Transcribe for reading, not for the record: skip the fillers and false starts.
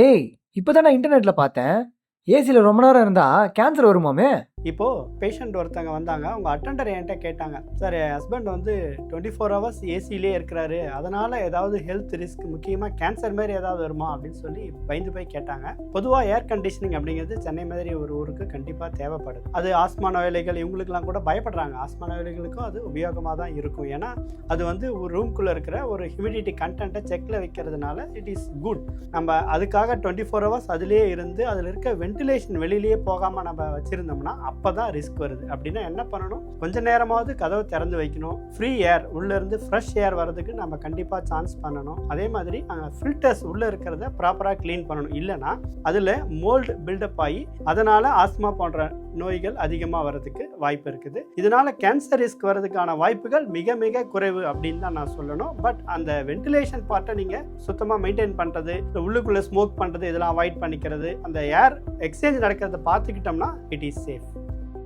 ஏய், இப்பதான் நான் இன்டர்நெட்ல பார்த்தேன். ஏசில ரொம்ப நேரம் இருந்தா கேன்சர் வருமாமே? இப்போது பேஷண்ட் ஒருத்தங்க வந்தாங்க. அவங்க அட்டெண்டர் என்கிட்ட கேட்டாங்க, சார் என் ஹஸ்பண்ட் வந்து 24 ஹவர்ஸ் ஏசிலே இருக்கிறாரு, அதனால் ஏதாவது ஹெல்த் ரிஸ்க் முக்கியமாக கேன்சர் மாதிரி ஏதாவது வருமா அப்படின்னு சொல்லி பயந்து போய் கேட்டாங்க. பொதுவாக ஏர் கண்டிஷனிங் அப்படிங்கிறது சென்னை மாதிரி ஒரு ஊருக்கு கண்டிப்பாக தேவைப்படுது. அது ஆஸ்மா நோயாளிகள் இவங்களுக்கெல்லாம் கூட பயப்படுறாங்க. ஆஸ்மா நோயாளிகளுக்கும் அது உபயோகமாக தான் இருக்கும். ஏன்னா அது வந்து ஒரு ரூம்குள்ளே இருக்கிற ஒரு ஹியூமிடிட்டி கண்டென்ட்டை செக்கில் வைக்கிறதுனால இட் இஸ் குட். நம்ம அதுக்காக 24 ஹவர்ஸ் அதிலே இருந்து அதில் இருக்க வென்டிலேஷன் வெளியிலேயே போகாமல் நம்ம வச்சுருந்தோம்னா அப்போ தான் ரிஸ்க் வருது. அப்படின்னா என்ன பண்ணணும், கொஞ்ச நேரமாவது கதவை திறந்து வைக்கணும். ஃப்ரீ ஏர் உள்ளேருந்து ஃப்ரெஷ் ஏர் வர்றதுக்கு நம்ம கண்டிப்பாக சான்ஸ் பண்ணணும். அதே மாதிரி ஃபில்டர்ஸ் உள்ளே இருக்கிறத ப்ராப்பராக க்ளீன் பண்ணணும். இல்லைனா அதில் மோல்டு பில்டப் ஆகி அதனால் ஆஸ்மா போன்ற நோய்கள் அதிகமாக வர்றதுக்கு வாய்ப்பு இருக்குது. இதனால் கேன்சர் ரிஸ்க் வர்றதுக்கான வாய்ப்புகள் மிக மிக குறைவு அப்படின்னு தான் நான் சொல்லணும். பட் அந்த வென்டிலேஷன் பார்ட்டை நீங்கள் சுத்தமாக மெயின்டைன் பண்ணுறது, உள்ளுக்குள்ளே ஸ்மோக் பண்ணுறது, இதெல்லாம் அவாய்ட் பண்ணிக்கிறது, அந்த ஏர் எக்ஸ்சேஞ்ச் நடக்கிறத பார்த்துக்கிட்டோம்னா இட் இஸ் சேஃப்.